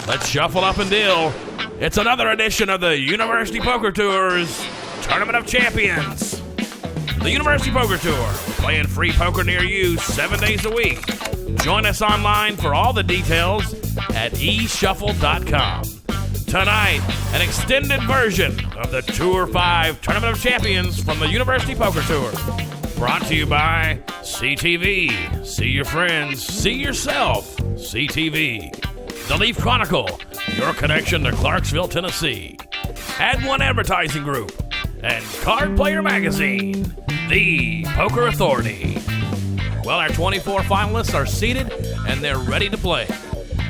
Let's shuffle up and deal. It's another edition of the University Poker Tour's Tournament of Champions. The University Poker Tour, playing free poker near you 7 days a week. Join us online for all the details at eshuffle.com. Tonight, an extended version of the Tour 5 Tournament of Champions from the University Poker Tour. Brought to you by CTV. See your friends, see yourself. CTV. The Leaf Chronicle, your connection to Clarksville, Tennessee. Add One Advertising Group. And Card Player Magazine, the Poker Authority. Well, our 24 finalists are seated and they're ready to play.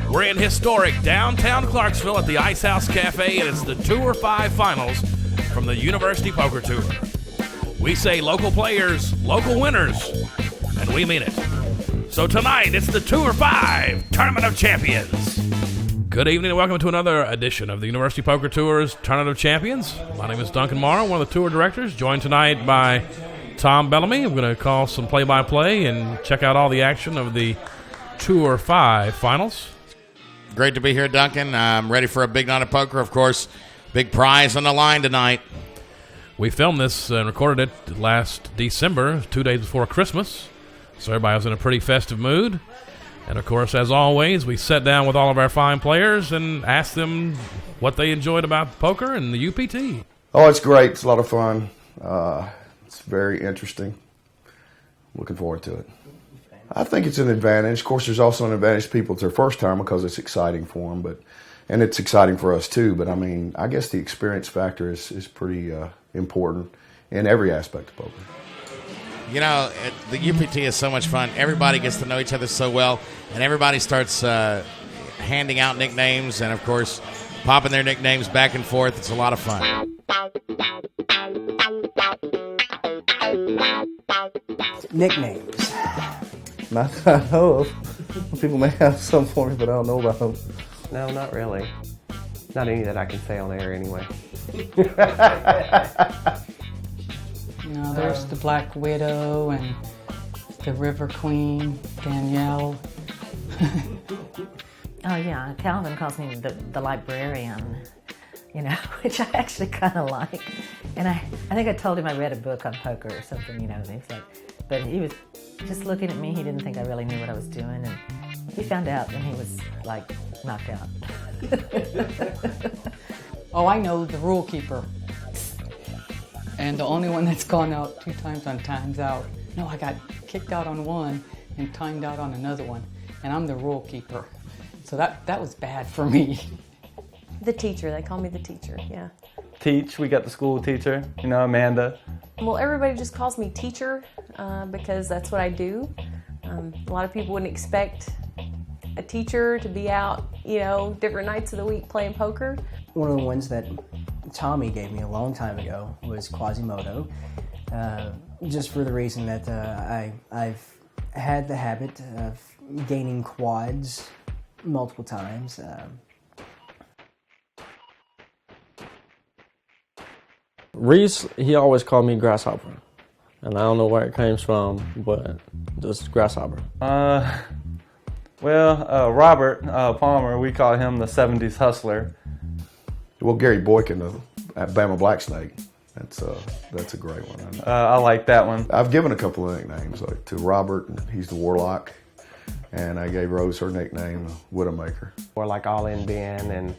We're in historic downtown Clarksville at the Ice House Cafe, and it's the Tour 5 finals from the University Poker Tour. We say local players, local winners, and we mean it. So tonight, it's the Tour 5 Tournament of Champions. Good evening and welcome to another edition of the University Poker Tour's Tournament of Champions. My name is Duncan Morrow, one of the tour directors, joined tonight by Tom Bellamy. I'm going to call some play-by-play and check out all the action of the Tour 5 finals. Great to be here, Duncan. I'm ready for a big night of poker, of course. Big prize on the line tonight. We filmed this and recorded it last December, 2 days before Christmas, so everybody was in a pretty festive mood. And, of course, as always, we sat down with all of our fine players and asked them what they enjoyed about poker and the UPT. Oh, it's great. It's a lot of fun. It's very interesting. Looking forward to it. I think it's an advantage. Of course, there's also an advantage to people it's their first time because it's exciting for them, and it's exciting for us too. But, I mean, I guess the experience factor is pretty important in every aspect of poker. You know, the UPT is so much fun. Everybody gets to know each other so well, and everybody starts handing out nicknames and, of course, popping their nicknames back and forth. It's a lot of fun. Nicknames. Not that I know of. People may have some for me, but I don't know about them. No, not really. Not any that I can say on air anyway. No, there's the Black Widow and the River Queen, Danielle. Oh yeah, Calvin calls me the librarian, you know, which I actually kind of like. And I think I told him I read a book on poker or something, you know, and he's like, but he was just looking at me. He didn't think I really knew what I was doing, and he found out, and he was like knocked out. Oh, I know, the rule keeper. And the only one that's gone out 2 times on times out. No, I got kicked out on one and timed out on another one. And I'm the rule keeper. So that was bad for me. The teacher, they call me the teacher, yeah. Teach, we got the school teacher, you know, Amanda. Well, everybody just calls me teacher because that's what I do. A lot of people wouldn't expect a teacher to be out, you know, different nights of the week playing poker. One of the ones that Tommy gave me a long time ago was Quasimodo, just for the reason that I've had the habit of gaining quads multiple times. Reese, he always called me Grasshopper, and I don't know where it comes from, but just Grasshopper. Robert Palmer, we call him the 70s hustler. Well, Gary Boykin at Bama Blacksnake. That's a great one. I like that one. I've given a couple of nicknames, like to Robert, he's the Warlock, and I gave Rose her nickname, Widowmaker. Or like All In Ben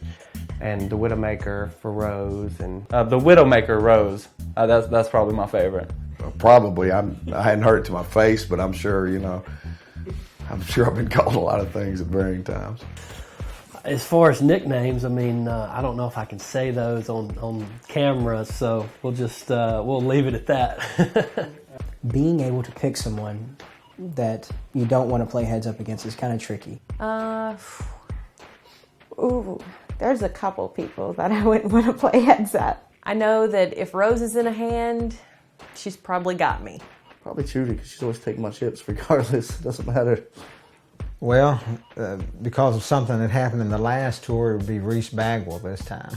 and the Widowmaker for Rose and The Widowmaker Rose. That's probably my favorite. Probably. I hadn't heard it to my face, but I'm sure, you know, I've been called a lot of things at varying times. As far as nicknames, I mean, I don't know if I can say those on camera, so we'll just we'll leave it at that. Being able to pick someone that you don't want to play heads up against is kind of tricky. There's a couple people that I wouldn't want to play heads up. I know that if Rose is in a hand, she's probably got me. Probably Judy, because she's always taking my chips regardless. It doesn't matter. Well, because of something that happened in the last tour, it would be Reese Bagwell this time.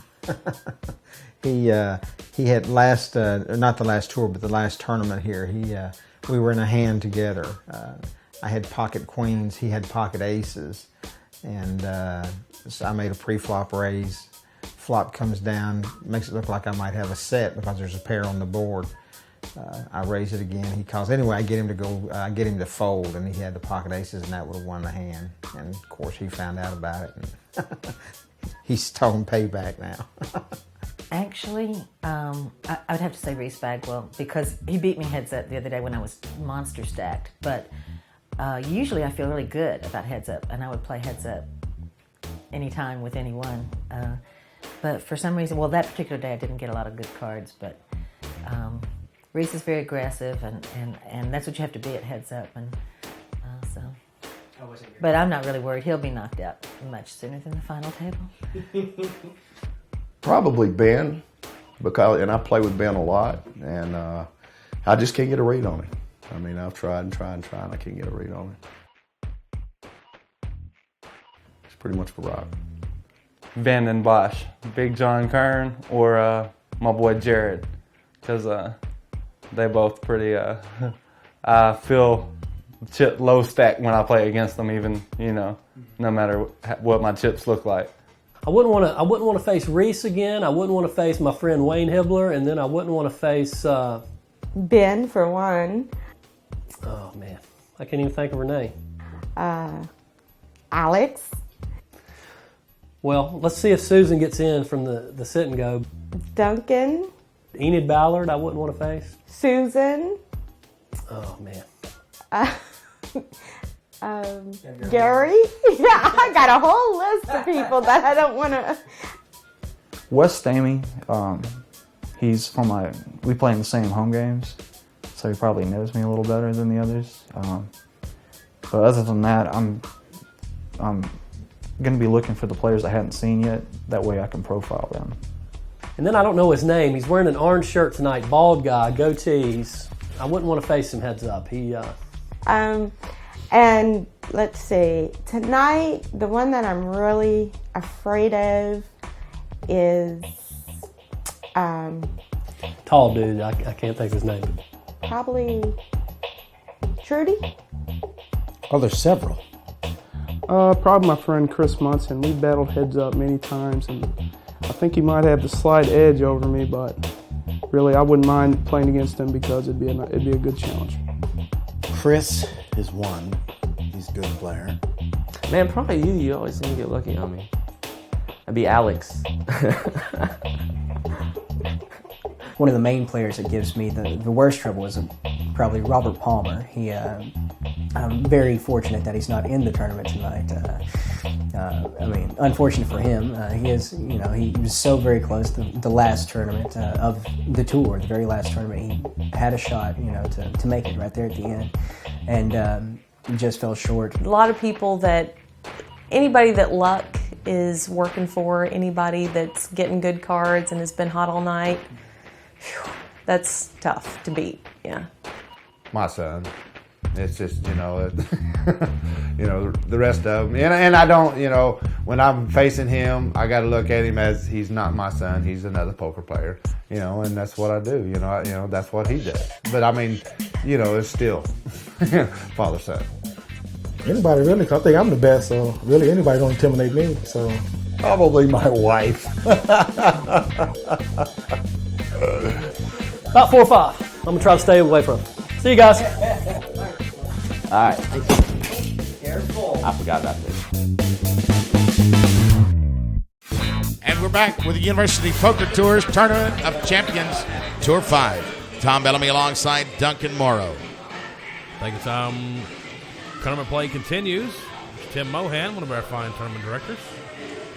He had not the last tour, but the last tournament here. We were in a hand together. I had pocket queens, he had pocket aces, and so I made a pre-flop raise. Flop comes down, makes it look like I might have a set because there's a pair on the board. I raise it again. He calls. Anyway, I get him to go. I get him to fold, and he had the pocket aces, and that would have won the hand. And of course, he found out about it. And he's talking payback now. Actually, I would have to say Reese Bagwell because he beat me heads up the other day when I was monster stacked. But usually I feel really good about heads up, and I would play heads up anytime with anyone. But for some reason, well, that particular day I didn't get a lot of good cards. But Reese is very aggressive, and that's what you have to be at heads up. And so. But I'm not really worried. He'll be knocked out much sooner than the final table. Probably Ben, and I play with Ben a lot, and I just can't get a read on him. I mean, I've tried and tried and tried, and I can't get a read on him. It's pretty much a rock. Ben and Bosch, Big John Kern, or my boy Jared, because they both pretty. I feel chip low stack when I play against them, even no matter what my chips look like. I wouldn't want to face Reese again. I wouldn't want to face my friend Wayne Hibbler, and then I wouldn't want to face Ben for one. Oh man, I can't even think of her name. Alex. Well, let's see if Susan gets in from the sit and go. Duncan. Enid Ballard, I wouldn't want to face. Susan. Oh man. Gary. Yeah, I got a whole list of people that I don't want to. Wes Stamey, he's from we play in the same home games, so he probably knows me a little better than the others. But other than that, I'm going to be looking for the players I hadn't seen yet. That way I can profile them. And then I don't know his name. He's wearing an orange shirt tonight, bald guy, goatees. I wouldn't want to face him heads up. And let's see, tonight, the one that I'm really afraid of is tall dude. I can't think of his name. Probably Trudy. Oh, there's several. Probably my friend Chris Munson. We battled heads up many times, and I think he might have the slight edge over me, but really I wouldn't mind playing against him because it'd be a good challenge. Chris is one. He's a good player. Man, probably you. You always seem to get lucky on me. I'd be Alex. One of the main players that gives me the worst trouble is probably Robert Palmer. I'm very fortunate that he's not in the tournament tonight. Unfortunate for him. He was so very close to the last tournament of the tour, the very last tournament. He had a shot, to make it right there at the end, and just fell short. A lot of people anybody that luck is working for, anybody that's getting good cards and has been hot all night, that's tough to beat. Yeah. My son. It's just, the rest of them. And I don't, when I'm facing him, I got to look at him as he's not my son. He's another poker player, and that's what I do. That's what he does. But, it's still father-son. Anybody really, 'cause I think I'm the best, so really anybody don't intimidate me, so. Probably my wife. About 4 or 5. I'm going to try to stay away from him. See you guys. All right. Careful. I forgot about this. And we're back with the University Poker Tour's Tournament of Champions, Tour 5. Tom Bellamy alongside Duncan Morrow. Thank you, Tom. Tournament play continues. Tim Mohan, one of our fine tournament directors.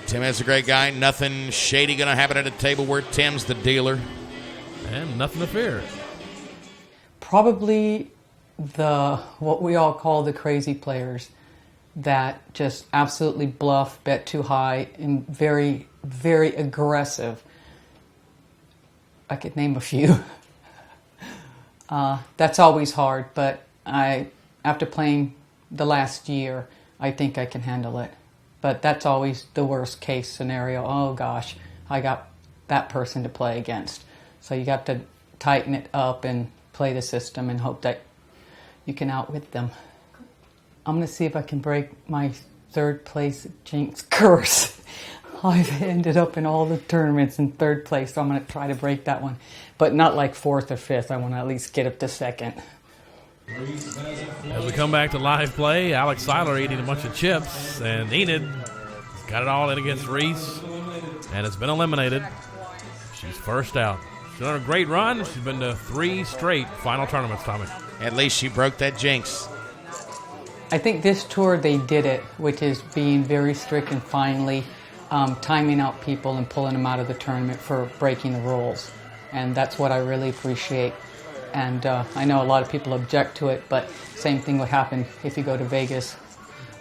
Tim is a great guy. Nothing shady going to happen at a table where Tim's the dealer. And nothing to fear. Probably what we all call the crazy players that just absolutely bluff, bet too high, and very, very aggressive. I could name a few. That's always hard, but after playing the last year, I think I can handle it. But that's always the worst case scenario. Oh gosh, I got that person to play against. So you have to tighten it up and play the system and hope that you can outwit them. I'm going to see if I can break my third place jinx curse. I've ended up in all the tournaments in third place, so I'm going to try to break that one. But not like fourth or fifth. I want to at least get up to second. As we come back to live play, Alex Seiler eating a bunch of chips, and Enid got it all in against Reese, and has been eliminated. She's first out. She's done a great run. She's been to 3 straight final tournaments, Tommy. At least she broke that jinx. I think this tour they did it, which is being very strict and finally timing out people and pulling them out of the tournament for breaking the rules. And that's what I really appreciate. And I know a lot of people object to it, but same thing would happen if you go to Vegas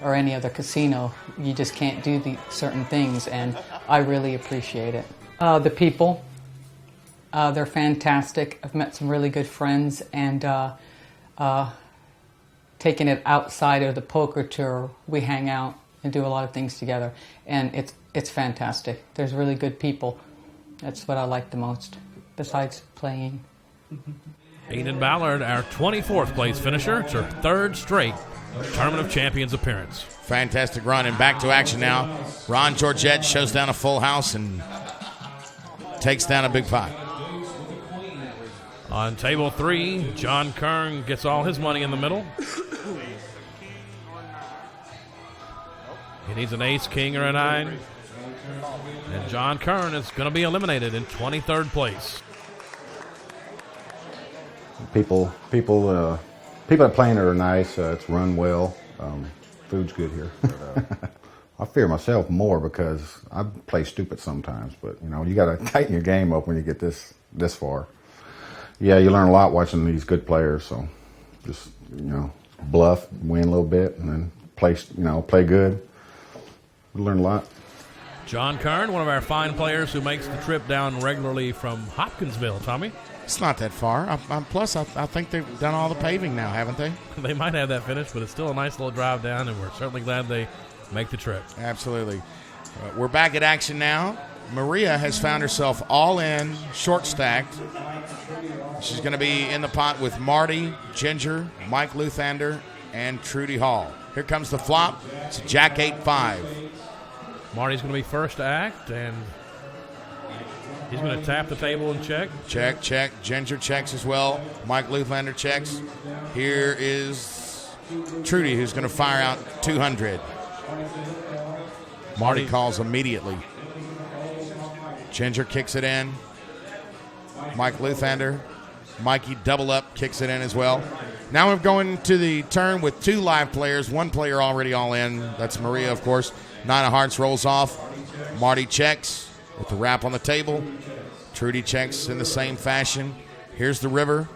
or any other casino. You just can't do the certain things, and I really appreciate it. The people, they're fantastic. I've met some really good friends, and taking it outside of the poker tour, we hang out and do a lot of things together, and it's fantastic. There's really good people. That's what I like the most, besides playing. Enid Ballard, our 24th place finisher. It's her 3rd straight Tournament of Champions appearance. Fantastic run, and back to action now. Ron Georgette shows down a full house and takes down a big pot. On table 3, John Kern gets all his money in the middle. He needs an ace, king, or a 9. And John Kern is going to be eliminated in 23rd place. People that playing are nice. It's run well. Food's good here. But, I fear myself more because I play stupid sometimes. But you got to tighten your game up when you get this far. Yeah, you learn a lot watching these good players. So just bluff, win a little bit, and then play good. We learn a lot. John Kern, one of our fine players who makes the trip down regularly from Hopkinsville. Tommy? It's not that far. Plus, I think they've done all the paving now, haven't they? They might have that finished, but it's still a nice little drive down, and we're certainly glad they make the trip. Absolutely. We're back at action now. Maria has found herself all in, short stacked. She's going to be in the pot with Marty, Ginger, Mike Luthander, and Trudy Hall. Here comes the flop. It's Jack 8-5. Marty's going to be first to act, and he's going to tap the table and check. Check, check. Ginger checks as well. Mike Luthander checks. Here is Trudy, who's going to fire out 200. Marty calls immediately. Ginger kicks it in. Mike Luthander. Mikey double up, kicks it in as well. Now we're going to the turn with 2 live players. 1 player already all in. That's Maria, of course. 9 of hearts rolls off. Marty checks with the wrap on the table. Trudy checks in the same fashion. Here's the river.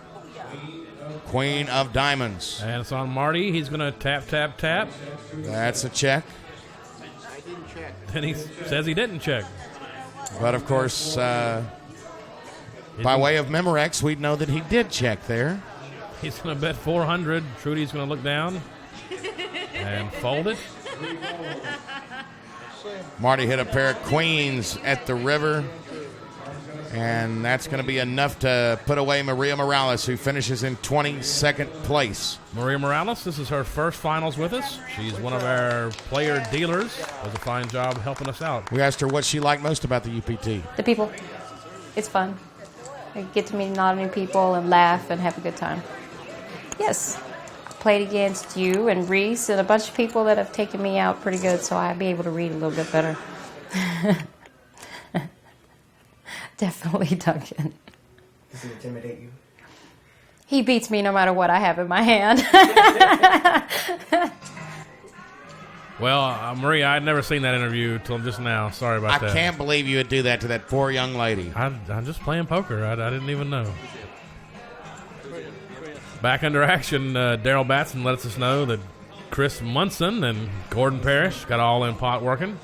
Queen of diamonds. And it's on Marty. He's going to tap, tap, tap. That's a check. Then he says he didn't check. But, of course, by way of Memorex, we'd know that he did check there. He's going to bet 400. Trudy's going to look down and fold it. Marty hit a pair of queens at the river, and that's going to be enough to put away Maria Morales, who finishes in 22nd place. Maria Morales, this is her first finals with us. She's one of our player dealers. Does a fine job helping us out. We asked her what she liked most about the UPT. The people. It's fun. I get to meet a lot of new people and laugh and have a good time. Yes. Played against you and Reese and a bunch of people that have taken me out pretty good, so I'll be able to read a little bit better. Definitely Duncan. Does he intimidate you? He beats me no matter what I have in my hand. Well, Maria, I'd never seen that interview till just now. Sorry about that. I can't believe you would do that to that poor young lady. I'm just playing poker. I didn't even know. Back under action, Daryl Batson lets us know that Chris Munson and Gordon Parrish got all in pot working.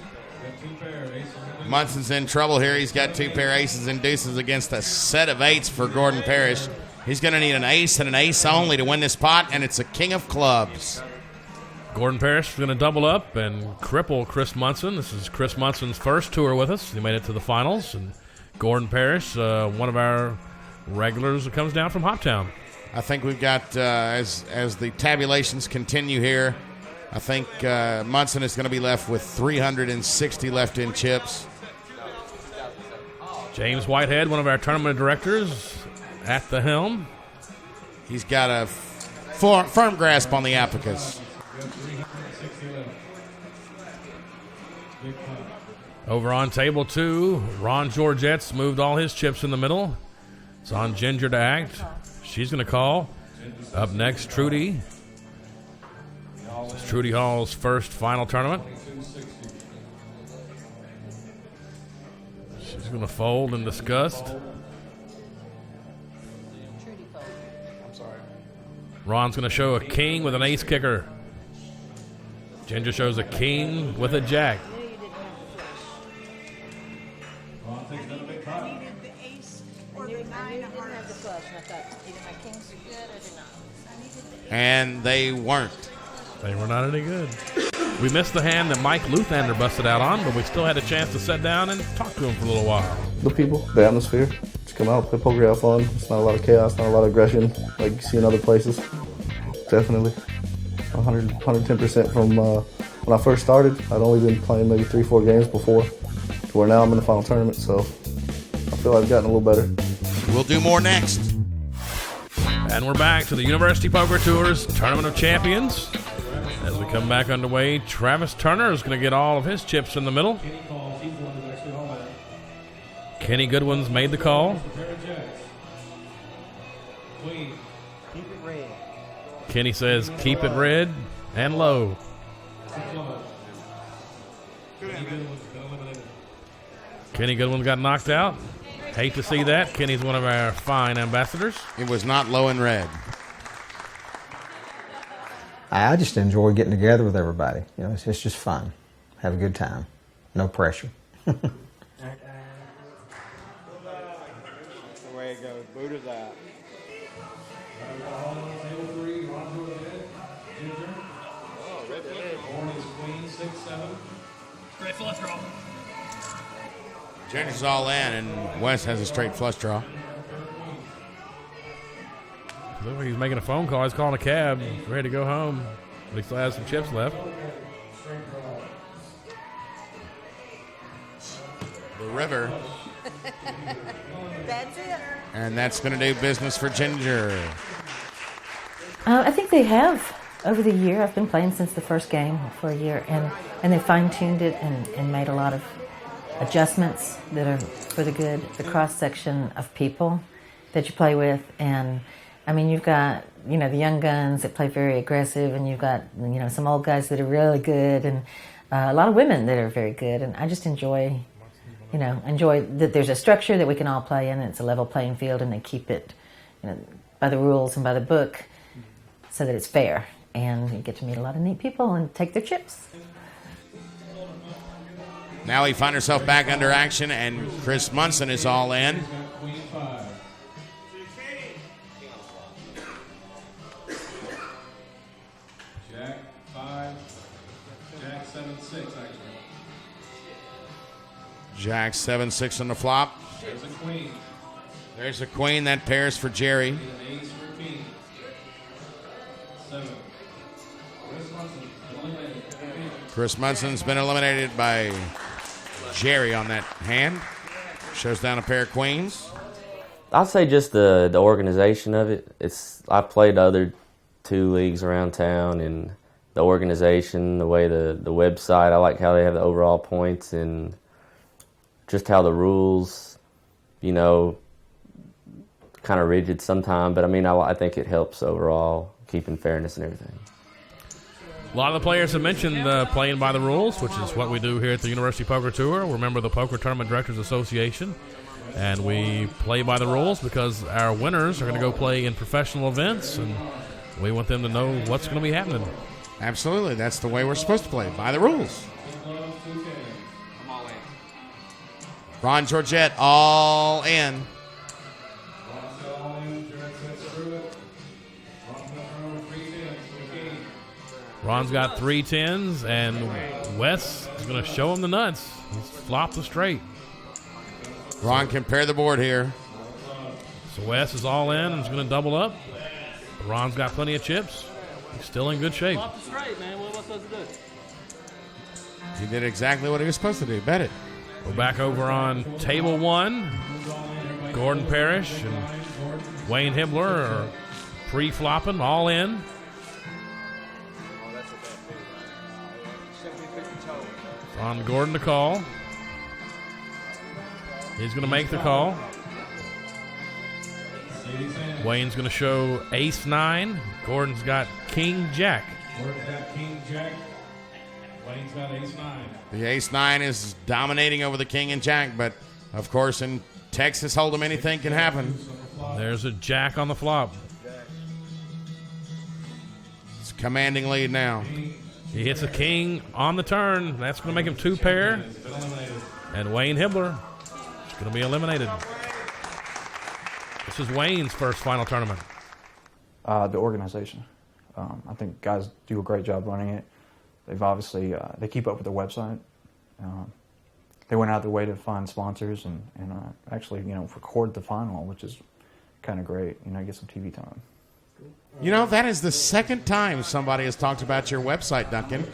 Munson's in trouble here. He's got 2 pair aces and deuces against a set of 8s for Gordon Parrish. He's going to need an ace and an ace only to win this pot, and it's a king of clubs. Gordon Parrish is going to double up and cripple Chris Munson. This is Chris Munson's first tour with us. He made it to the finals. And Gordon Parrish, one of our regulars who comes down from Hoptown. I think we've got, as the tabulations continue here, I think Munson is going to be left with 360 left in chips. James Whitehead, one of our tournament directors, at the helm. He's got a firm grasp on the abacus. Over on table 2, Ron Georgette's moved all his chips in the middle. It's on Ginger to act. She's going to call. Up next, Trudy. This is Trudy Hall's first final tournament. She's going to fold in disgust. Ron's going to show a king with an ace kicker. Ginger shows a king with a jack. And they weren't. They were not any good. We missed the hand that Mike Luthander busted out on, but we still had a chance to sit down and talk to him for a little while. The people, the atmosphere. Just come out, play poker, have fun. It's not a lot of chaos, not a lot of aggression like you see in other places. Definitely. 110% from when I first started. I'd only been playing maybe 3-4 games before, to where now I'm in the final tournament, so I feel I've gotten a little better. We'll do more next. And we're back to the University Poker Tour's Tournament of Champions. As we come back underway, Travis Turner is going to get all of his chips in the middle. Kenny Goodwin's made the call. Kenny says, keep it red and low. Kenny Goodwin got knocked out. Hate to see that. Kenny's one of our fine ambassadors. It was not low and red. I just enjoy getting together with everybody. You know, it's just fun. Have a good time. No pressure. That's the way it goes. Buddha's out. Great flush draw. Ginger's all in, and Wes has a straight flush draw. Looks like he's making a phone call. He's calling a cab. He's ready to go home. But he still has some chips left. The river. That's it. And that's going to do business for Ginger. I think they have over the year. I've been playing since the first game for a year, and they fine-tuned it and made a lot of adjustments that are for the good. The cross-section of people that you play with, and I mean, you've got, you know, the young guns that play very aggressive, and you've got, you know, some old guys that are really good, and a lot of women that are very good, and I just enjoy that there's a structure that we can all play in, and it's a level playing field, and they keep it, you know, by the rules and by the book so that it's fair, and you get to meet a lot of neat people and take their chips. Now we find ourselves back under action, and Chris Munson is all in. Jack 5, Jack 7-6 actually. Jack 7-6 on the flop. There's a queen. There's a queen that pairs for Jerry. An ace for king. 7. Chris Munson's been eliminated by Jerry on that hand. Shows down a pair of queens. I'd say just the organization of it. I played other 2 leagues around town, and the organization, the way the website, I like how they have the overall points, and just how the rules, you know, kind of rigid sometimes, but I mean, I think it helps overall, keeping fairness and everything. A lot of the players have mentioned playing by the rules, which is what we do here at the University Poker Tour. We're a member of the Poker Tournament Directors Association, and we play by the rules because our winners are going to go play in professional events, and we want them to know what's going to be happening. Absolutely. That's the way we're supposed to play, by the rules. Ron Georgette all in. Ron's got 3 10s, and Wes is going to show him the nuts. He's flopped the straight. Ron can pair the board here. So Wes is all in and is going to double up. Ron's got plenty of chips. He's still in good shape. Flop the straight, man. What am I supposed to do? He did exactly what he was supposed to do. Bet it. We're back over on table 1. Gordon Parrish and Wayne Hibbler are pre-flopping, all in. It's on Gordon to call. He's going to make the call. Wayne's going to show ace-9. Gordon's got king-jack. Gordon's got king-jack. Wayne's got ace-9. The ace-9 is dominating over the king and jack, but of course in Texas Hold'em anything can happen. There's a jack on the flop. It's a commanding lead now. He hits a king on the turn. That's going to make him 2 pair. And Wayne Hibbler is going to be eliminated. This is Wayne's first final tournament. The organization. I think guys do a great job running it. They've obviously, they keep up with their website. They went out of their way to find sponsors and actually, record the final, which is kind of great. Get some TV time. That is the second time somebody has talked about your website, Duncan.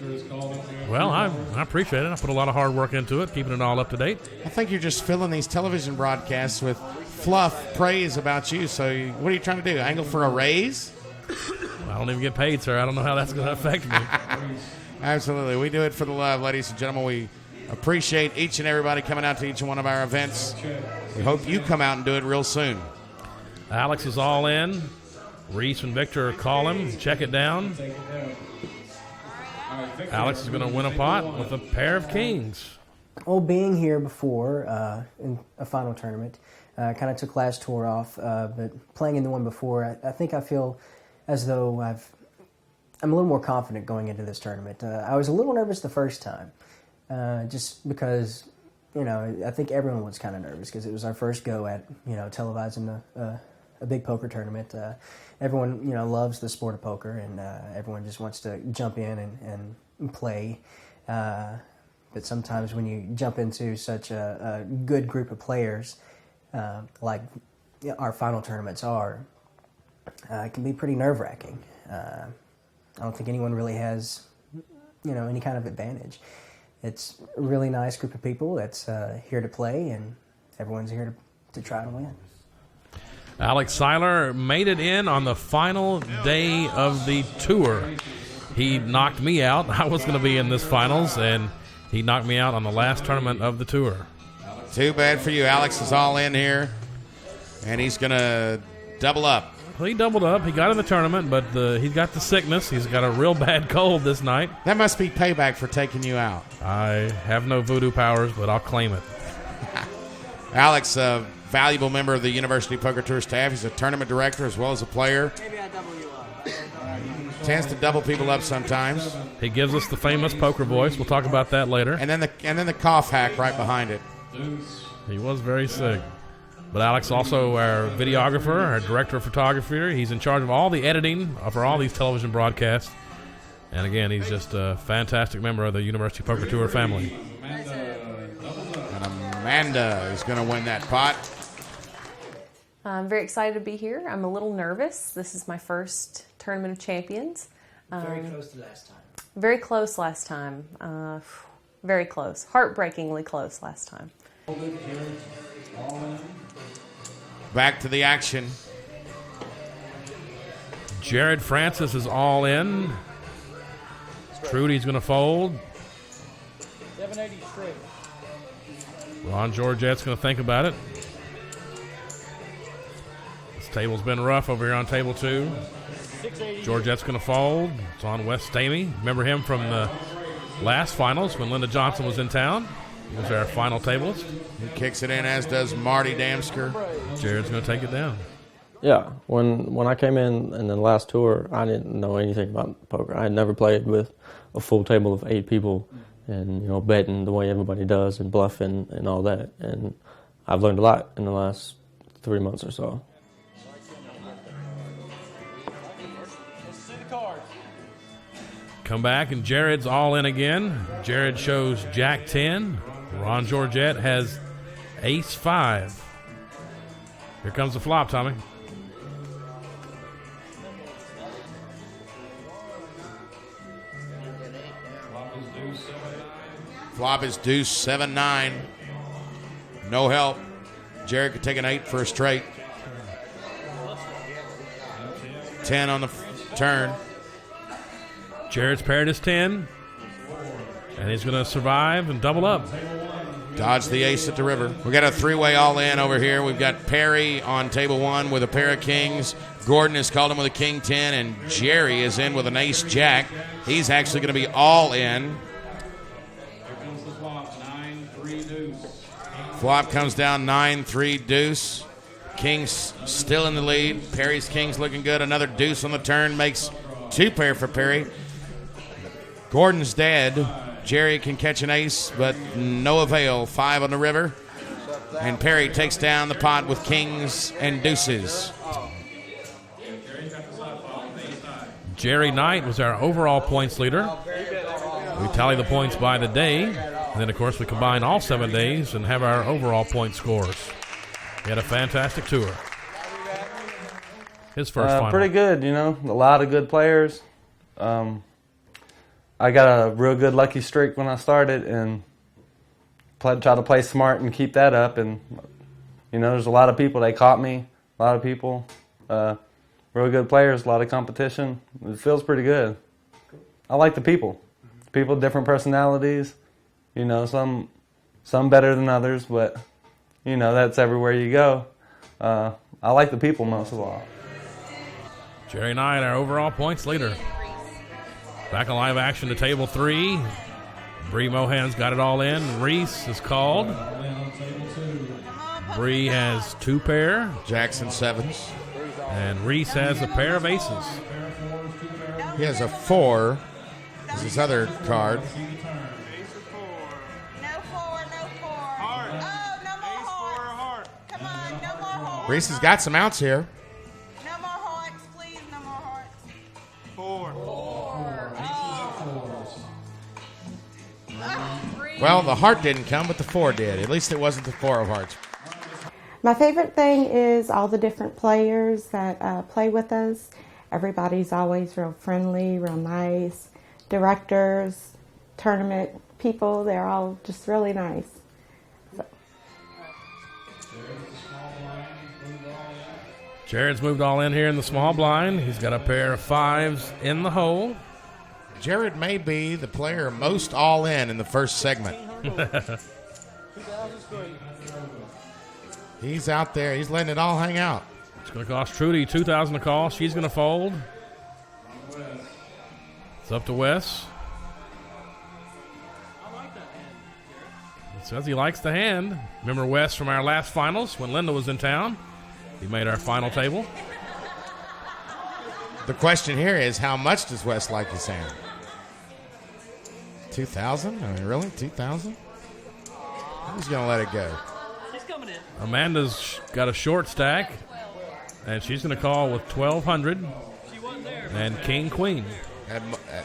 Well, I appreciate it. I put a lot of hard work into it, keeping it all up to date. I think you're just filling these television broadcasts with fluff praise about you. So what are you trying to do, angle for a raise? I don't even get paid, sir. I don't know how that's going to affect me. Absolutely. We do it for the love, ladies and gentlemen. We appreciate each and everybody coming out to each one of our events. We hope you come out and do it real soon. Alex is all in. Reese and Victor call him, check it down. Alex is going to win a pot with a pair of kings. Well, being here before in a final tournament, kind of took last tour off, but playing in the one before, I think I feel as though I'm a little more confident going into this tournament. I was a little nervous the first time, just because, I think everyone was kind of nervous because it was our first go at, televising a big poker tournament. Everyone, loves the sport of poker, and everyone just wants to jump in and play. But sometimes when you jump into such a good group of players, like our final tournaments are, it can be pretty nerve-wracking. I don't think anyone really has, any kind of advantage. It's a really nice group of people that's here to play, and everyone's here to try to win. Alex Seiler made it in on the final day of the tour. He knocked me out. I was going to be in this finals, and he knocked me out on the last tournament of the tour. Too bad for you. Alex is all in here, and he's going to double up. Well, he doubled up. He got in the tournament, but he's got the sickness. He's got a real bad cold this night. That must be payback for taking you out. I have no voodoo powers, but I'll claim it. Alex, a valuable member of the University Poker Tour staff. He's a tournament director as well as a player. Maybe I double you up. Tends to double people up sometimes. He gives us the famous poker voice. We'll talk about that later. And then the cough hack right behind it. He was very sick. But Alex also our videographer, our director of photography. He's in charge of all the editing for all these television broadcasts. And again, he's just a fantastic member of the University Poker Tour family. And Amanda is going to win that pot. I'm very excited to be here. I'm a little nervous. This is my first Tournament of Champions. Very close to last time. Very close last time. Very close. Heartbreakingly close last time. Back to the action. Jared Francis is all in. Trudy's going to fold. 780 straight. Ron Georgette's going to think about it. This table's been rough over here on table 2. Georgette's going to fold. It's on Wes Stamey. Remember him from the last finals when Linda Johnson was in town. He was our final tablist. He kicks it in, as does Marty Damsker. Jared's going to take it down. Yeah, when I came in the last tour, I didn't know anything about poker. I had never played with a full table of 8 people and, betting the way everybody does and bluffing and all that. And I've learned a lot in the last 3 months or so. Come back, and Jared's all in again. Jared shows Jack 10. Ron Georgette has Ace 5. Here comes the flop, Tommy. Flop is deuce 7-9. No help. Jared could take an 8 for a straight. 10 on the turn. Jared's paired his 10. And he's going to survive and double up. Dodge the ace at the river. We got a three-way all-in over here. We've got Perry on table 1 with a pair of kings. Gordon has called him with a king 10, and Jerry is in with an ace jack. He's actually going to be all in. Flop comes down 9-3 deuce. King's still in the lead. Perry's king's looking good. Another deuce on the turn makes 2 pair for Perry. Gordon's dead. Jerry can catch an ace, but no avail. 5 on the river. And Perry takes down the pot with kings and deuces. Jerry Knight was our overall points leader. We tally the points by the day. And then, of course, we combine all 7 days and have our overall point scores. He had a fantastic tour. His first final. Pretty good, you know. A lot of good players. I got a real good lucky streak when I started and try to play smart and keep that up. And, you know, there's a lot of people. They caught me. A lot of people. Real good players, a lot of competition. It feels pretty good. I like the people. People, different personalities. You know, some better than others, but, you know, that's everywhere you go. I like the people most of all. Jerry Knight, our overall points leader. Back in live action to table 3. Bree Mohan's got it all in. Reese is called. Bree has 2 pair. Jackson 7s. And Reese has a pair of aces. He has a 4. This is his other card. Reese has got some outs here. No more hearts, please. No more hearts. 4. Well, the heart didn't come, but the 4 did. At least it wasn't the 4 of hearts. My favorite thing is all the different players that play with us. Everybody's always real friendly, real nice. Directors, tournament people, they're all just really nice. So. Jared's moved all in here in the small blind. He's got a pair of 5s in the hole. Jared may be the player most all in the first segment. He's out there. He's letting it all hang out. It's going to cost Trudy $2,000 a call. She's going to fold. It's up to Wes. He says he likes the hand. Remember Wes from our last finals when Linda was in town? He made our final table. The question here is, how much does Wes like his hand? 2,000? I mean, really? 2,000? Who's going to let it go? Amanda's got a short stack, and she's going to call with 1,200 and King Queen.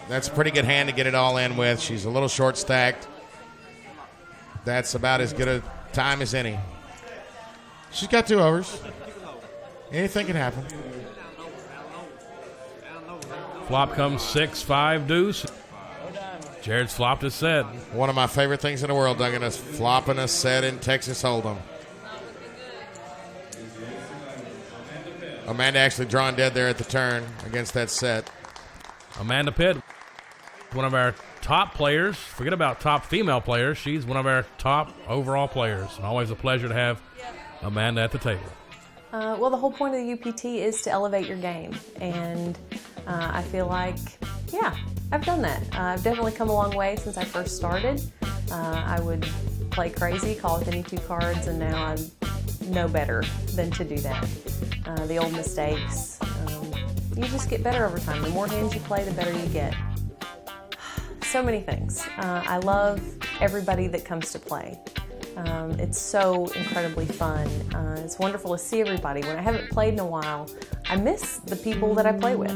That's a pretty good hand to get it all in with. She's a little short stacked. That's about as good a time as any. She's got 2 overs. Anything can happen. Flop comes 6-5 deuce. Jared's flopped his set. One of my favorite things in the world, Duggan, is flopping a set in Texas Hold'em. Amanda actually drawn dead there at the turn against that set. Amanda Pitt, one of our top players. Forget about top female players. She's one of our top overall players. And always a pleasure to have Amanda at the table. Well, the whole point of the UPT is to elevate your game. And I feel like, yeah, I've done that. I've definitely come a long way since I first started. I would play crazy, call with any 2 cards, and now I know better than to do that. The old mistakes, you just get better over time. The more hands you play, the better you get. So many things. I love everybody that comes to play. It's so incredibly fun. It's wonderful to see everybody. When I haven't played in a while, I miss the people that I play with.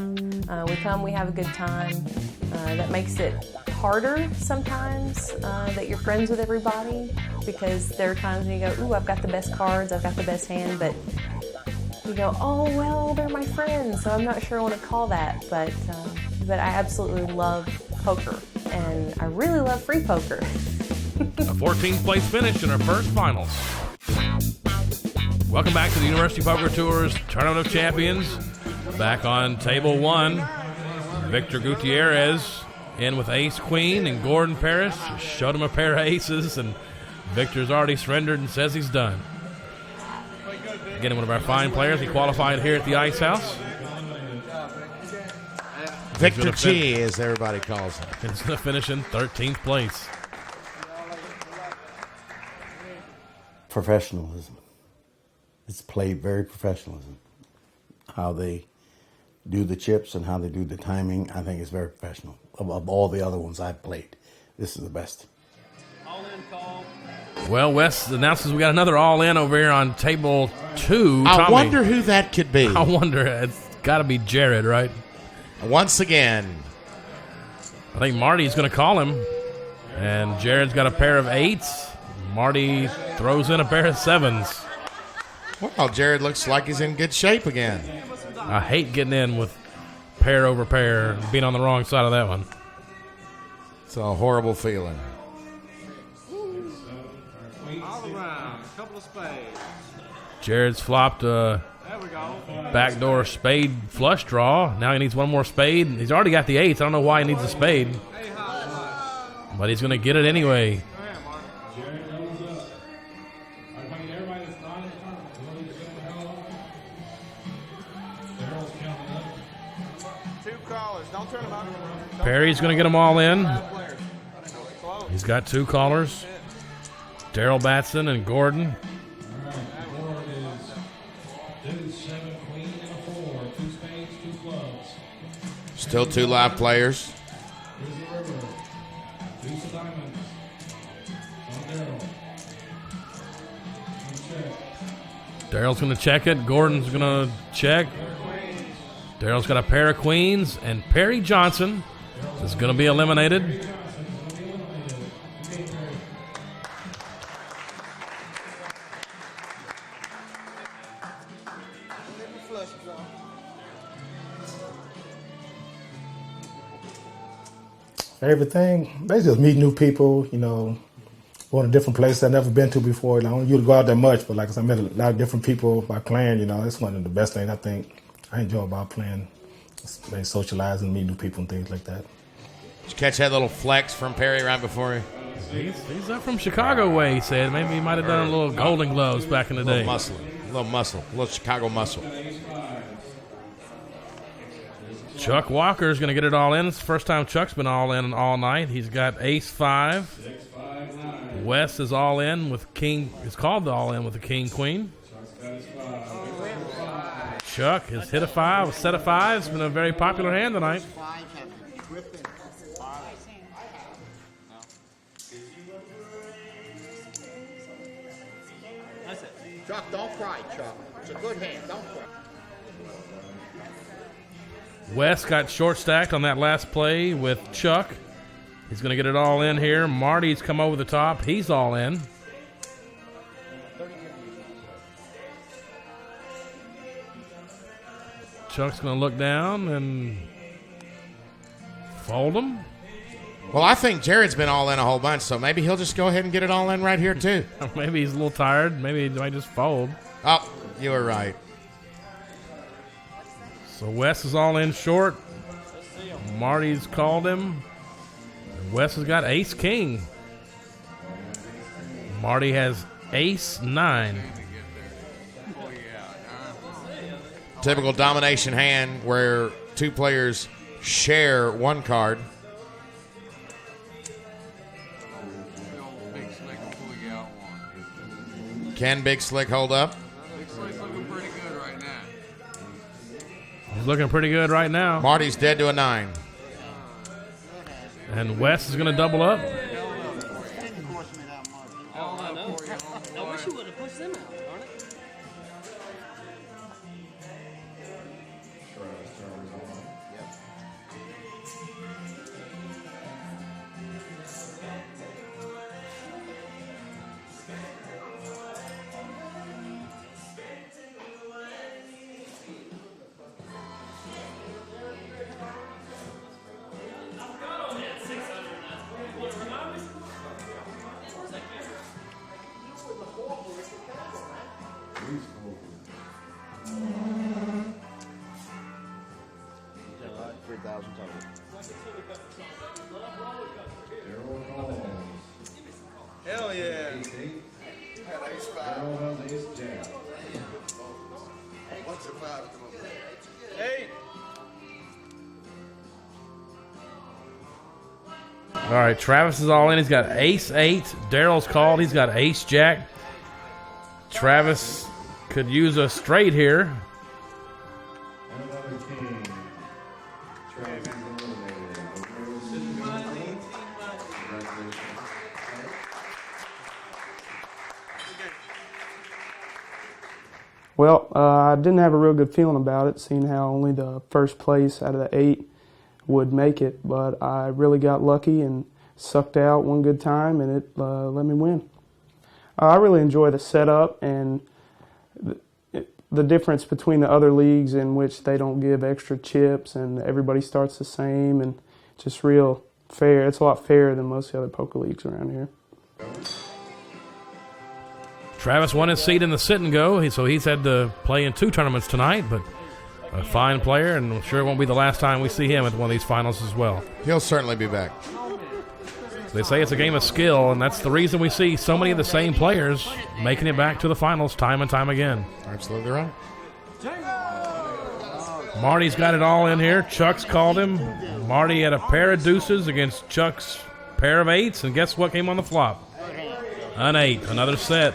We come, we have a good time. That makes it harder sometimes that you're friends with everybody, because there are times when you go, ooh, I've got the best cards, I've got the best hand, but you go, oh, well, they're my friends, so I'm not sure I want to call that, but I absolutely love poker, and I really love free poker. A 14th place finish in her first finals. Welcome back to the University Poker Tour's Tournament of Champions. Back on table 1, Victor Gutierrez in with ace queen, and Gordon Paris showed him a pair of aces, and Victor's already surrendered and says he's done. Again, one of our fine players. He qualified here at the Ice House. Victor G, as everybody calls him. He's going to finish in 13th place. Professionalism. It's played very professionalism. How they do the chips and how they do the timing, I think is very professional. Of all the other ones I've played, this is the best. Well, Wes announces we got another all-in over here on table 2. I Tommy, wonder who that could be. I wonder. It's got to be Jared, right? Once again. I think Marty's going to call him. And Jared's got a pair of 8s. Marty throws in a pair of 7s. Well, Jared looks like he's in good shape again. I hate getting in with pair over pair and being on the wrong side of that one. It's a horrible feeling. All around, couple of spades. Jared's flopped a backdoor spade flush draw. Now he needs one more spade. He's already got the 8s. I don't know why he needs a spade. But he's going to get it anyway. Perry's going to get them all in. He's got 2 callers. Daryl Batson and Gordon. Still 2 live players. Daryl's going to check it. Gordon's going to check. Daryl's got a pair of queens, and Perry Johnson is going to be eliminated. Favorite thing, basically just meet new people, going to different places I've never been to before. I don't usually go out that much, but like I said, I met a lot of different people by playing, It's one of the best things I think I enjoy about playing. They socialize and meet new people and things like that. Did you catch that little flex from Perry right before He's up from Chicago way, he said. Maybe he might have done a little Golden Gloves back in the day. A little Chicago muscle. Chuck Walker's going to get it all in. It's the first time Chuck's been all in all night. He's got ace-5. Wes is all in with king. It's called the all in with the king-queen. Chuck has hit a 5, a set of 5s. It's been a very popular hand tonight. Chuck, don't cry, Chuck. It's a good hand. Don't cry. Wes got short stacked on that last play with Chuck. He's going to get it all in here. Marty's come over the top. He's all in. Chuck's going to look down and fold him. Well, I think Jared's been all in a whole bunch, so maybe he'll just go ahead and get it all in right here, too. Maybe he's a little tired. Maybe he might just fold. Oh, you were right. So Wes is all in short. Marty's called him. And Wes has got ace-king. Marty has ace-9. Typical domination hand where 2 players share 1 card. Can Big Slick hold up? He's looking pretty good right now. Marty's dead to a 9. And Wes is going to double up. I wish you would have pushed them out, darn it. Hell yeah. What's the 5? Hey. All right, Travis is all in. He's got ace-8. Daryl's called. He's got ace-jack. Travis could use a straight here. Well, I didn't have a real good feeling about it, seeing how only the first place out of the 8 would make it. But I really got lucky and sucked out one good time, and it let me win. I really enjoy the setup and the difference between the other leagues in which they don't give extra chips and everybody starts the same and just real fair. It's a lot fairer than most of the other poker leagues around here. Travis won his seat in the sit and go, so he's had to play in 2 tournaments tonight, but a fine player, and I'm sure it won't be the last time we see him at one of these finals as well. He'll certainly be back. They say it's a game of skill, and that's the reason we see so many of the same players making it back to the finals time and time again. Absolutely right. Marty's got it all in here. Chuck's called him. Marty had a pair of deuces against Chuck's pair of 8s, and guess what came on the flop? An 8, another set.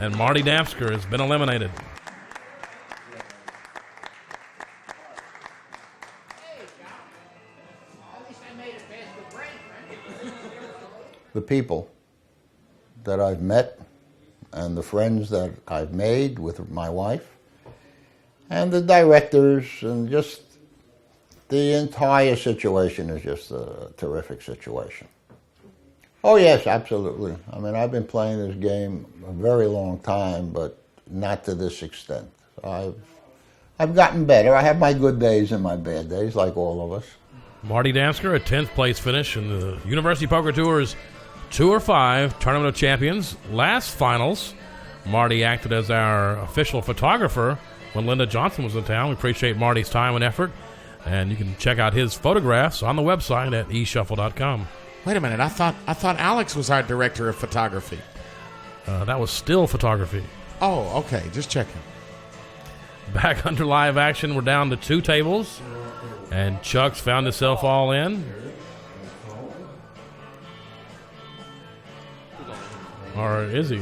And Marty Damsker has been eliminated. The people that I've met and the friends that I've made with my wife and the directors and just the entire situation is just a terrific situation. Oh yes, absolutely. I mean, I've been playing this game a very long time, but not to this extent. I've gotten better. I have my good days and my bad days, like all of us. Marty Damsker, a 10th place finish in the University Poker Tour's Tour 5 Tournament of Champions. Last finals, Marty acted as our official photographer when Linda Johnson was in town. We appreciate Marty's time and effort, and you can check out his photographs on the website at eshuffle.com. Wait a minute. I thought Alex was our director of photography. That was still photography. Oh, okay. Just checking. Back under live action, we're down to 2 tables, and Chuck's found himself all in. Or is he?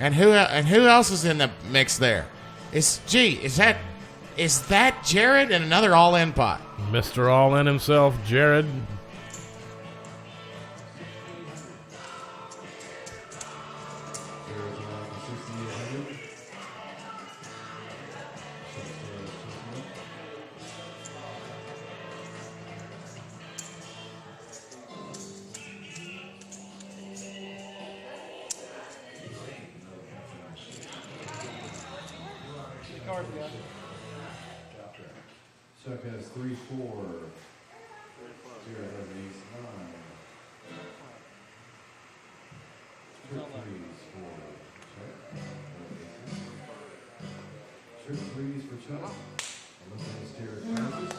And who else is in the mix there? Is that Jared and another all-in pot? Mr. All-In himself, Jared. Chuck has 3-4. Jared has ace-9. Trick threes for Chuck. Trick threes for Chuck. Eliminates Jared Francis.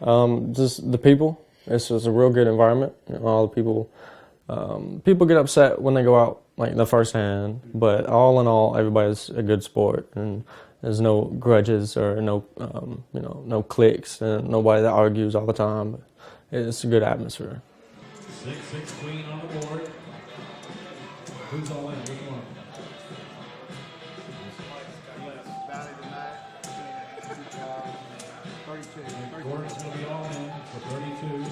Congratulations. Just the people. It's just a real good environment. You know, all the people. People get upset when they go out like the first hand, but all in all, everybody's a good sport, and there's no grudges or no cliques, and nobody that argues all the time. It's a good atmosphere. 6-6 queen on the board. Who's all in? Which one? Gordon's going to be all in for 32.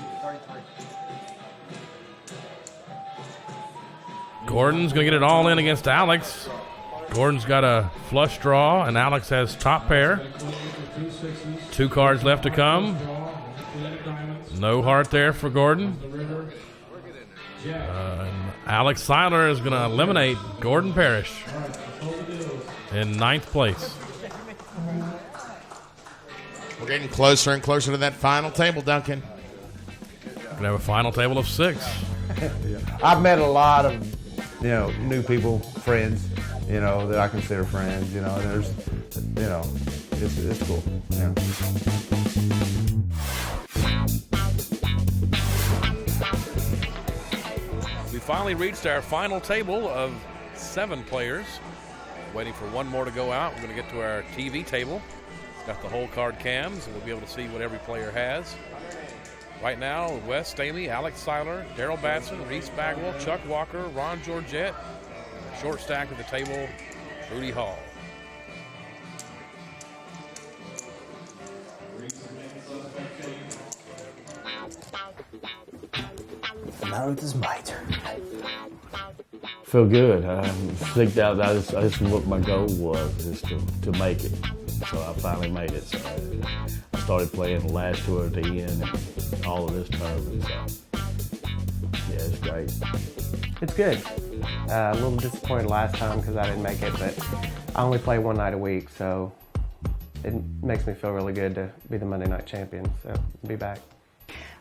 Gordon's going to get it all in against Alex. Gordon's got a flush draw, and Alex has top pair. 2 cards left to come. No heart there for Gordon. Alex Seiler is going to eliminate Gordon Parrish in 9th place. We're getting closer and closer to that final table, Duncan. We're going to have a final table of 6. I've met a lot of, new people, friends, that I consider friends. There's, it's cool. Yeah. We finally reached our final table of 7 players. Waiting for one more to go out. We're going to get to our TV table. It's got the whole card cams, and we'll be able to see what every player has. Right now, Wes Stamey, Alex Seiler, Daryl Batson, Reese Bagwell, Chuck Walker, Ron Georgette, and a short stack at the table, Rudy Hall. Now it is my turn. Feel good. I think that I just what my goal was, is to make it. So I finally made it. So I started playing the last tour at the end and all of this tournament. So yeah, it's great. It's good. A little disappointed last time because I didn't make it, but I only play one night a week, so it makes me feel really good to be the Monday night champion. So I'll be back.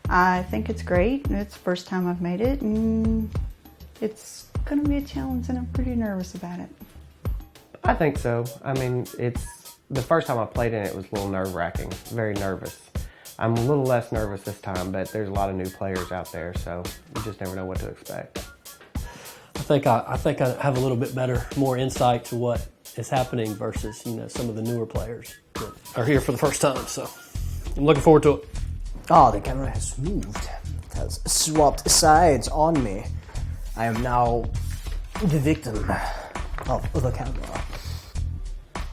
I think it's great. It's the first time I've made it, and it's going to be a challenge, and I'm pretty nervous about it. I think so. I mean, it's the first time I played in it was a little nerve-wracking, very nervous. I'm a little less nervous this time, but there's a lot of new players out there, so you just never know what to expect. I think I have a little bit better, more insight to what is happening versus some of the newer players that are here for the first time. So I'm looking forward to it. Oh, the camera has moved. It has swapped sides on me. I am now the victim of the camera.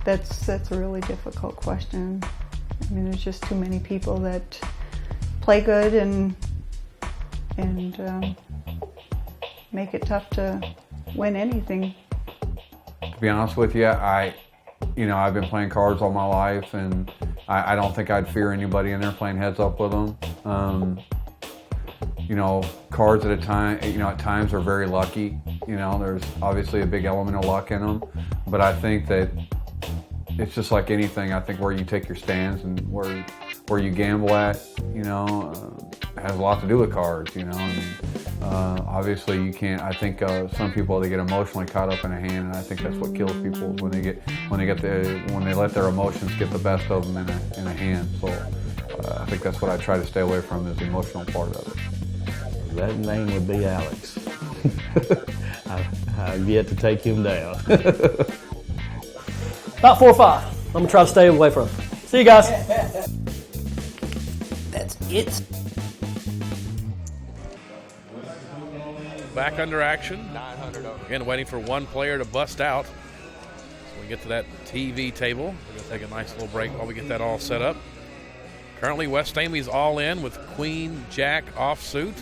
That's a really difficult question. I mean, there's just too many people that play good and make it tough to win anything. To be honest with you, I've been playing cards all my life, and I don't think I'd fear anybody in there playing heads up with them. Cards at times are very lucky. There's obviously a big element of luck in them, but I think that it's just like anything. I think where you take your stands and where you gamble at, has a lot to do with cards. Obviously you can't. I think some people, they get emotionally caught up in a hand, and I think that's what kills people is when they let their emotions get the best of them in a hand. So I think that's what I try to stay away from, is the emotional part of it. That name would be Alex. I've yet to take him down. About 4 or 5. I'm going to try to stay away from it. See you guys. That's it. Back under action. Again, waiting for one player to bust out. So we get to that TV table. We're going to take a nice little break while we get that all set up. Currently, Wes Stamey's all in with Queen Jack offsuit.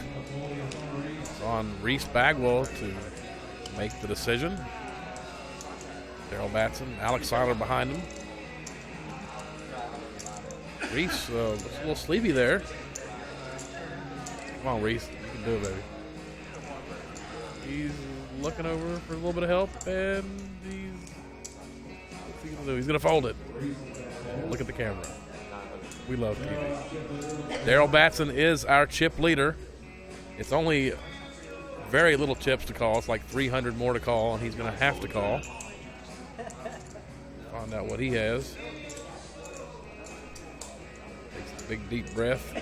It's on Reese Bagwell to make the decision. Daryl Batson, Alex Seiler behind him. Reese looks a little sleepy there. Come on, Reese. You can do it, baby. He's looking over for a little bit of help, and what's he going to do? He's going to fold it. Look at the camera. We love TV. Daryl Batson is our chip leader. It's only very little chips to call. It's like 300 more to call, and he's going to have to call. Find out what he has. Takes a big, deep breath.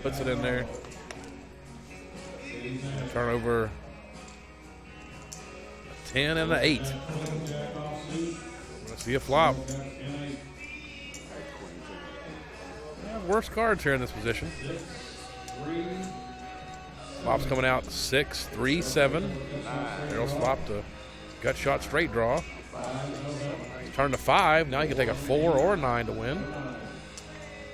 Puts it in there. Turn over a 10 and an 8. Let's see a flop. Worst cards here in this position. Flop's coming out 6, 3, 7. Daryl's flopped a gut shot straight draw. Turn to 5. Now you can take a 4 or a 9 to win.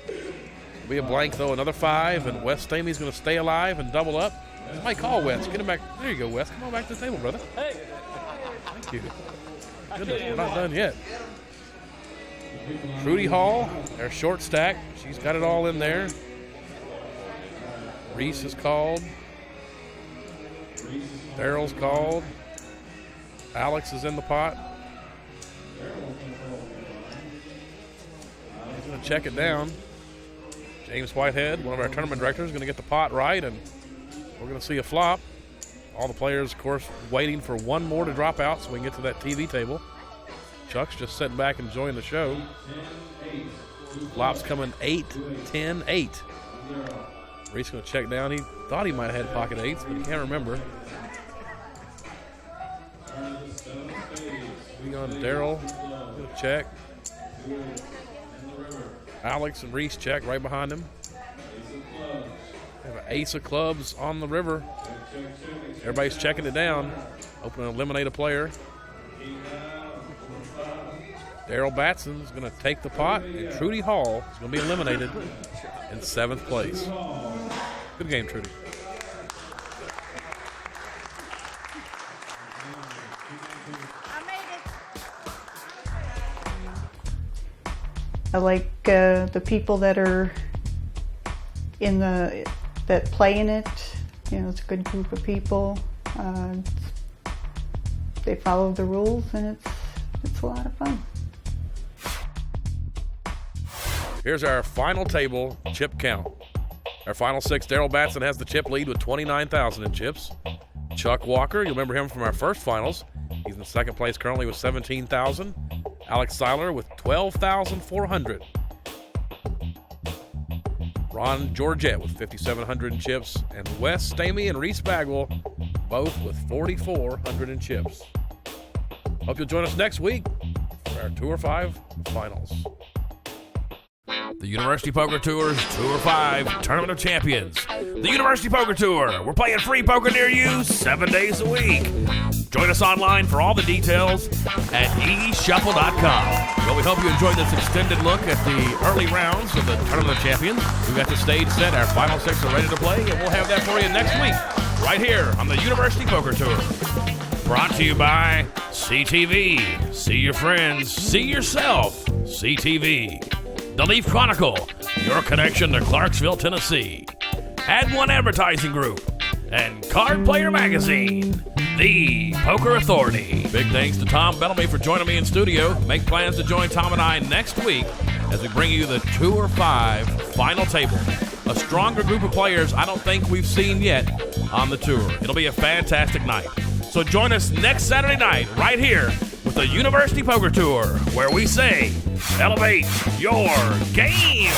It'll be a blank though. Another 5, and Wes Stamey's going to stay alive and double up. Somebody call Wes. Get him back. There you go, Wes. Come on back to the table, brother. Hey. Thank you. Goodness, we're not done yet. Rudy Hall, their short stack. She's got it all in there. Reese is called. Daryl's called. Alex is in the pot. He's going to check it down. James Whitehead, one of our tournament directors, is going to get the pot right, and we're going to see a flop. All the players, of course, waiting for one more to drop out so we can get to that TV table. Chuck's just sitting back enjoying the show. Flops coming 8, 10, 8. Reese going to check down. He thought he might have had pocket 8s, but he can't remember. We on Daryl. Check. Alex and Reese check right behind him. Have an ace of clubs on the river. Everybody's checking it down. Open and eliminate a player. Daryl Batson is going to take the pot, and Trudy Hall is going to be eliminated in 7th place. Good game, Trudy. I like the people that are that play in it. You know, it's a good group of people. They follow the rules, and it's a lot of fun. Here's our final table chip count. Our final 6, Daryl Batson has the chip lead with 29,000 in chips. Chuck Walker, you'll remember him from our first finals. He's in 2nd place currently with 17,000. Alex Seiler with 12,400. Ron Georgette with 5,700 in chips. And Wes Stamey and Reese Bagwell both with 4,400 in chips. Hope you'll join us next week for our Tour 5 finals. The University Poker Tour's Tour 5 Tournament of Champions. The University Poker Tour. We're playing free poker near you 7 days a week. Join us online for all the details at eshuffle.com. Well, we hope you enjoyed this extended look at the early rounds of the Tournament of Champions. We've got the stage set. Our final 6 are ready to play, and we'll have that for you next week right here on the University Poker Tour. Brought to you by CTV. See your friends. See yourself. CTV. The Leaf Chronicle, your connection to Clarksville, Tennessee. Add One Advertising Group. And Card Player Magazine, the Poker Authority. Big thanks to Tom Bellamy for joining me in studio. Make plans to join Tom and I next week as we bring you the Tour 5 final table. A stronger group of players I don't think we've seen yet on the tour. It'll be a fantastic night. So join us next Saturday night right here with the University Poker Tour, where we say, elevate your game.